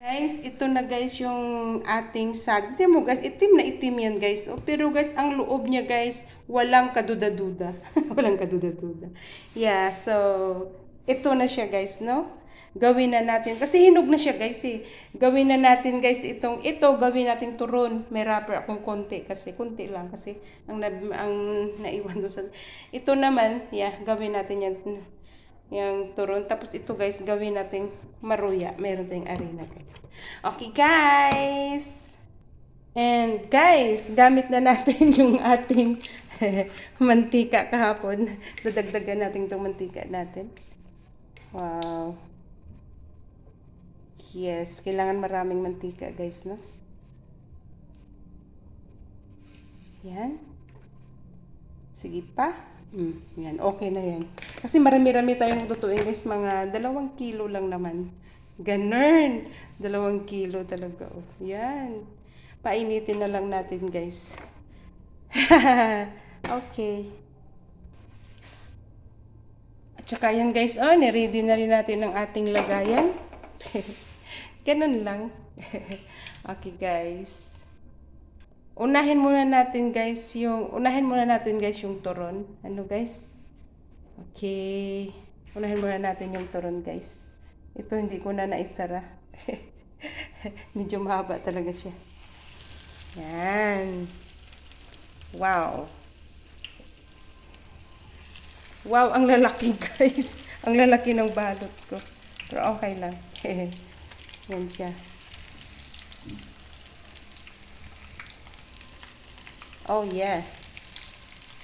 Guys, ito na guys yung ating sag. Tingnan mo guys, itim na itim yan guys. Oh, pero guys, ang loob niya guys, walang kaduda-duda. Walang kaduda-duda. Yeah, so, ito na siya guys, no? Gawin na natin. Kasi hinog na siya guys eh. Gawin na natin guys ito gawin natin turon. May wrapper akong konti kasi, konti lang kasi ang naiwan doon sa... Ito naman, yeah, gawin natin yan. Yung turon. Tapos ito guys, gawin nating maruya. Meron tayong arena guys. Okay guys! And guys, gamit na natin yung ating mantika kahapon. Dadagdagan natin itong mantika natin. Wow. Yes, kailangan maraming mantika guys, no? Yan. Sige pa. Yan, okay na yan. Kasi marami-rami tayong lutuin guys, mga 2 kilo lang naman. Ganun. 2 kilo talaga. Oh. Yan. Painitin na lang natin guys. Okay. At saka yan guys, oh, niready na rin natin ang ating lagayan. Ganun lang. Okay guys. Unahin muna natin guys yung turon. Ano guys? Okay. Unahin muna natin yung turon guys. Ito hindi ko na naisara. Medyo mahaba talaga siya. Yan. Wow. Wow, ang lalaki guys. Ang lalaki ng balot ko. Pero okay lang. Yan siya. Oh yeah.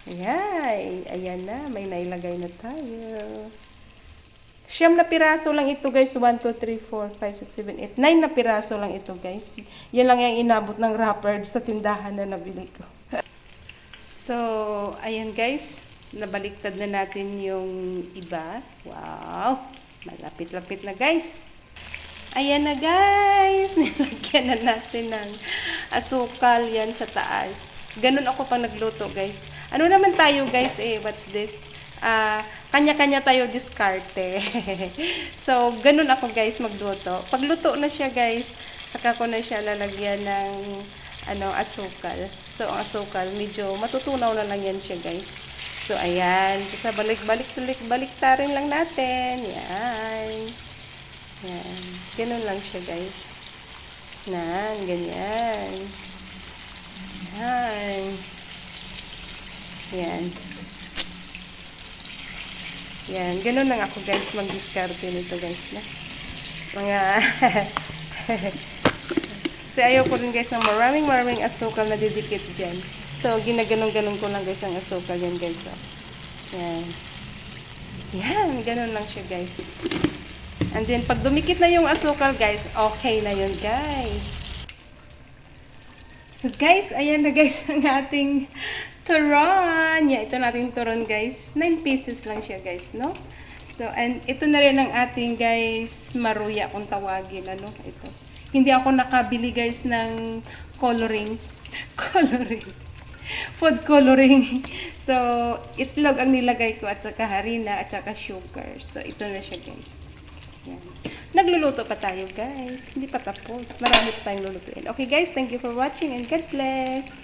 Yay! Ayan na, may nailagay na tayo. 9 na piraso lang ito guys. 1, 2, 3, 4, 5, 6, 7, 8. 9 na piraso lang ito guys. Yan lang yung inabot ng wrapper sa tindahan na nabili ko. So, ayan guys. Nabaliktad na natin yung iba. Wow! Malapit-lapit na guys. Ayan na guys, nilagyan na natin ng asukal yan sa taas. Ganun ako pang nagluto guys. Ano naman tayo guys what's this? Kanya-kanya tayo diskarte. So, ganun ako guys magluto. Pagluto na siya guys, saka ko na siya lalagyan ng asukal. So, ang asukal, medyo matutunaw na lang yan siya guys. So, ayan. Kasi balik-tarin lang natin. Yan. Yan. Ganun lang siya, guys. Ganyan. Yan. Yan. Yan. Ganun lang ako, guys, mag-discarte nito, guys. Mga... Kasi ayaw ko rin, guys, ng maraming asukal na didikit dyan. So, ginaganong-ganon ko lang, guys, ng asukal yan, guys. So, yan. Yan. Ganun lang siya, guys. And then, pag dumikit na yung asukal, guys, okay na yun, guys. So, guys, ayan na, guys, ang ating turon. Yeah, ito nating turon, guys. 9 pieces lang siya, guys, no? So, and ito na rin ang ating, guys, maruya, kung tawagin, ano? Ito. Hindi ako nakabili, guys, ng coloring. Food coloring. So, itlog ang nilagay ko, at saka harina, at saka sugar. So, ito na siya, guys. Yan. Nagluluto pa tayo guys. Hindi pa tapos. Marami pa tayong lulutuin. Okay guys, thank you for watching and God bless.